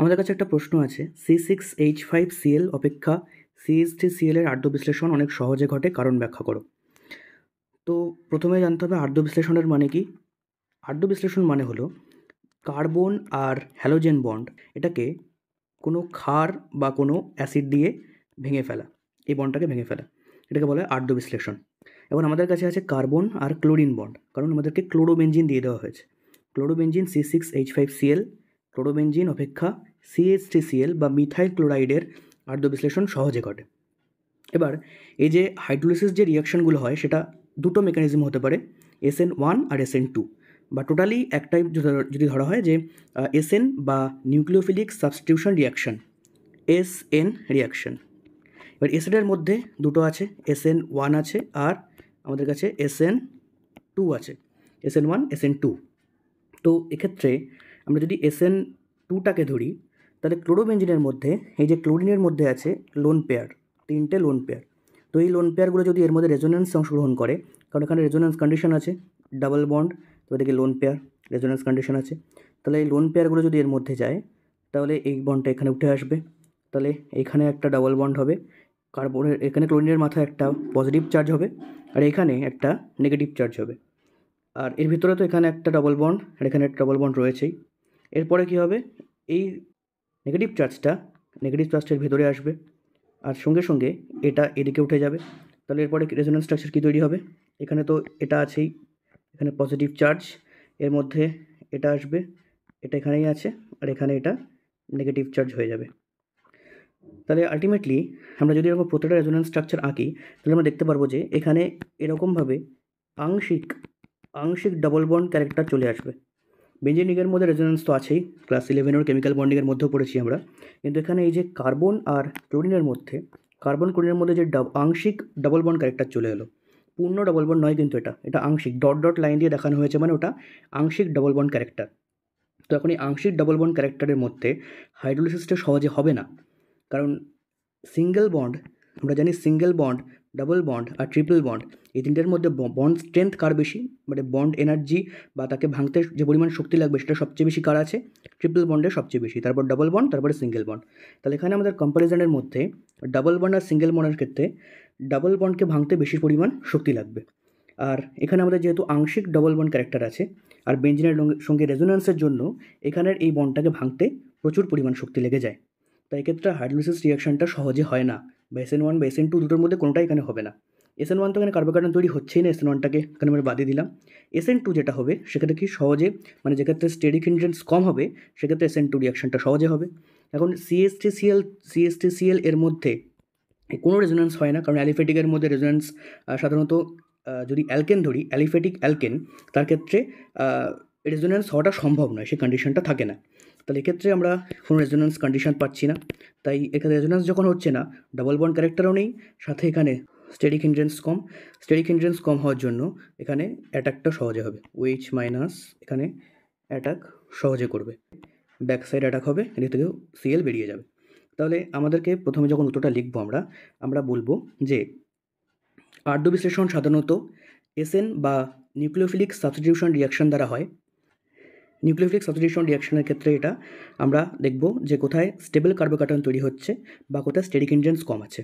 আমাদের কাছে একটা প্রশ্ন আছে, C6H5Cl অপেক্ষা CH3Cl এর আদ্য বিশ্লেষণ অনেক সহজে ঘটে, কারণ ব্যাখ্যা করো। তো প্রথমে জানতে হবে আদ্য বিশ্লেষণের মানে কি। আদ্য বিশ্লেষণ মানে হলো কার্বন আর হ্যালোজেন বন্ড এটাকে কোনো ক্ষার বা কোনো অ্যাসিড দিয়ে ভেঙে ফেলা, এই বন্ডটাকে ভেঙে ফেলা, এটাকে বলা হয় আদ্য বিশ্লেষণ। এখন আমাদের কাছে আছে কার্বন আর ক্লোরিন বন্ড, কারণ আমাদেরকে ক্লোরোবেনজিন দিয়ে দেওয়া হয়েছে। ক্লোরোবেনজিন C6H5Cl, ক্লোরোবেনজিন অপেক্ষা CH3Cl বা মিথাইল ক্লোরাইডের আদ্য বিশ্লেষণ সহজে ঘটে। এবার এই যে হাইড্রোলিসিস যে রিয়াকশনগুলো হয় সেটা দুটো মেকানিজম হতে পারে, SN1 আর SN2, বা টোটালি একটাই যদি ধরা হয় যে SN বা nucleophilic substitution reaction, SN reaction. এবার এসএনের মধ্যে দুটো আছে, SN1 আছে আর আমাদের কাছে SN2 আছে, SN1 SN2। তো এক্ষেত্রে আমরা যদি SN2টাকে ধরি, তাহলে ক্লোরোবেনজিনের মধ্যে এই যে ক্লোরিনের মধ্যে আছে লোন পেয়ার, তিনটে লোন পেয়ার। তো এই লোন পেয়ারগুলো যদি এর মধ্যে রেজোন্যান্সে অংশগ্রহণ করে, কারণ এখানে রেজোন্যান্স কন্ডিশন আছে, ডাবল বন্ড, তো এদিকে লোন পেয়ার, রেজোন্যান্স কন্ডিশন আছে, তাহলে এই লোন পেয়ারগুলো যদি এর মধ্যে যায়, তাহলে এই বন্ডটা এখানে উঠে আসবে, তাহলে এখানে একটা ডাবল বন্ড হবে, কার্বনের এখানে ক্লোরিনের মাথায় একটা পজিটিভ চার্জ হবে আর এখানে একটা নেগেটিভ চার্জ হবে। আর এর ভিতরে তো এখানে একটা ডবল বন্ড আর এখানে একটা ডবল বন্ড রয়েছেই। এরপরে কী হবে, এই নেগেটিভ চার্জটার ভেতরে আসবে আর সঙ্গে সঙ্গে এটা এদিকে উঠে যাবে। তাহলে এরপরে রেজোন্যান্স স্ট্রাকচার কী তৈরি হবে, এখানে তো এটা আছেই, এখানে পজিটিভ চার্জ, এর মধ্যে এটা আসবে, এটা এখানেই আছে আর এখানে এটা নেগেটিভ চার্জ হয়ে যাবে। তাহলে আলটিমেটলি আমরা যদি এরকম প্রতিটা রেজোন্যান্স স্ট্রাকচার আঁকি, তাহলে আমরা দেখতে পারবো যে এখানে এরকমভাবে আংশিক ডাবল বন্ড ক্যারেক্টার চলে আসবে। বেঞ্জিনের মধ্যে রেজোন্যান্স তো আছেই, ক্লাস 11 কেমিক্যাল বন্ডিংয়ের মধ্যেও পড়েছি আমরা, কিন্তু এখানে এই যে কার্বন আর ক্লোরিনের মধ্যে, কার্বন ক্লোরিনের মধ্যে যে আংশিক ডাবল বন্ড ক্যারেক্টার চলে এলো, পূর্ণ ডাবল বন্ড নয় কিন্তু এটা আংশিক, ডট ডট লাইন দিয়ে দেখানো হয়েছে, মানে ওটা আংশিক ডাবল বন্ড ক্যারেক্টার। তো এখন এই আংশিক ডাবল বন্ড ক্যারেক্টারের মধ্যে হাইড্রোলিসিসটা সহজে হবে না, কারণ সিঙ্গেল বন্ড, আমরা জানি সিঙ্গেল বন্ড, ডাবল বন্ড আর ট্রিপল বন্ড, এই তিনটের মধ্যে বন্ড স্ট্রেংথ কার বেশি, মানে বন্ড এনার্জি বা তাকে ভাঙতে যে পরিমাণ শক্তি লাগবে সেটা সবচেয়ে বেশি কার আছে, ট্রিপল বন্ডের সবচেয়ে বেশি, তারপর ডাবল বন্ড, তারপরে সিঙ্গেল বন্ড। তাহলে এখানে আমাদের কম্প্যারিজনের মধ্যে ডাবল বন্ড আর সিঙ্গেল বন্ডের ক্ষেত্রে ডাবল বন্ডকে ভাঙতে বেশি পরিমাণ শক্তি লাগবে। আর এখানে আমাদের যেহেতু আংশিক ডাবল বন্ড ক্যারেক্টার আছে আর বেঞ্জিনের সঙ্গে রেজোন্যান্সের জন্য এখানের এই বন্ডটাকে ভাঙতে প্রচুর পরিমাণ শক্তি লেগে যায়। তাই এক্ষেত্রে হাইড্রোলিসিস রিয়াকশনটা সহজে হয় না, বা SN1 বা SN2 দুটোর মধ্যে কোনোটাই এখানে হবে না। SN1 তো এখানে কার্বোকার্বন তৈরি হচ্ছেই না, SN1টাকে এখানে আমরা বাদে দিলাম। SN2 যেটা হবে সেক্ষেত্রে কি সহজে, মানে যেক্ষেত্রে স্টেরিক হিন্ড্রেন্স কম হবে সেক্ষেত্রে SN2 রিয়াকশনটা সহজে হবে। এখন CH3Cl এর মধ্যে কোনো রেজোন্যান্স হয় না, কারণ অ্যালিফেটিকের মধ্যে রেজোন্যান্স সাধারণত যদি অ্যালকেন ধরি, অ্যালিফেটিক অ্যালকেন, তার ক্ষেত্রে রেজোন্যান্স হওয়াটা সম্ভব নয়, সেই কন্ডিশনটা থাকে না। তাহলে এক্ষেত্রে আমরা কোনো রেজোন্যান্স কন্ডিশন পাচ্ছি না, তাই এখানে রেজোন্যান্স যখন হচ্ছে না, ডাবল বন্ড ক্যারেক্টারও নেই, সাথে এখানে স্টেরিক হিন্ড্রেন্স কম হওয়ার জন্য এখানে অ্যাটাকটা সহজে হবে, OH মাইনাস এখানে অ্যাটাক সহজে করবে, ব্যাক সাইড অ্যাটাক হবে, এদিক থেকেও Cl বেরিয়ে যাবে। তাহলে আমাদেরকে প্রথমে যখন উত্তরটা লিখবো আমরা বলবো যে আদ্য বিশ্লেষণ সাধারণত SN বা নিউক্লিওফিলিক সাবস্টিটিউশন রিয়াকশন দ্বারা হয়। নিউক্লিওফিলিক সাবস্টিটিউশন রিয়াকশনের ক্ষেত্রে এটা আমরা দেখব যে কোথায় স্টেবল কার্বোকার্বন তৈরি হচ্ছে বা কোথায় স্টেরিক হিন্ড্রেন্স কম আছে।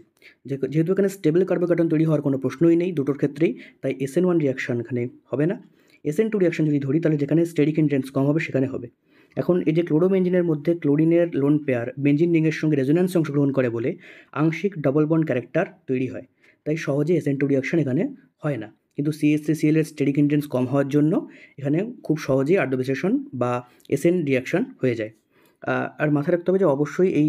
যেহেতু এখানে স্টেবল কার্বোকার্বন তৈরি হওয়ার কোনো প্রশ্নই নেই দুটোর ক্ষেত্রেই, তাই SN1 রিয়াকশন এখানে হবে না। SN2 রিয়াকশন যদি ধরি, তাহলে যেখানে স্টেরিক হিন্ড্রেন্স কম হবে সেখানে হবে। এখন এই যে ক্লোরোবেনজিনের মধ্যে ক্লোরিনের লোন পেয়ার বেনজিন রিংয়ের সঙ্গে রেজোন্যান্সে অংশগ্রহণ করে বলে আংশিক ডাবল বন্ড ক্যারেক্টার তৈরি হয়, তাই সহজে SN2 রিয়াকশন এখানে হয় না। কিন্তু CH3Cl এর স্টেরিক হিন্ড্রেন্স কম হওয়ার জন্য এখানে খুব সহজেই আদ্য বিশ্লেষণ বা SN রিয়াকশন হয়ে যায়। আর মাথায় রাখতে হবে যে অবশ্যই এই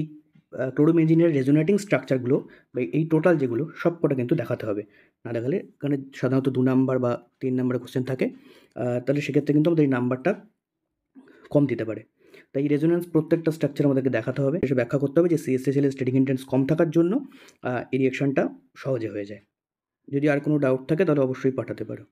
ক্লোরোবেনজিনের রেজোনেটিং স্ট্রাকচারগুলো বা এই টোটাল যেগুলো সবকটা কিন্তু দেখাতে হবে, না দেখালে এখানে সাধারণত 2 নাম্বার বা 3 নাম্বারের কোশ্চেন থাকে, তাহলে সেক্ষেত্রে কিন্তু আমাদের এই নাম্বারটা কম দিতে পারে। তাই রেজোন্যান্স প্রত্যেকটা স্ট্রাকচার আমাদেরকে দেখাতে হবে, এসে ব্যাখ্যা করতে হবে যে CH3Cl এর স্টেরিক হিন্ড্রেন্স কম থাকার জন্য এই রিয়াকশনটা সহজে হয়ে যায়। যদি আর কোনো ডাউট থাকে তাহলে অবশ্যই পাঠাতে পারো।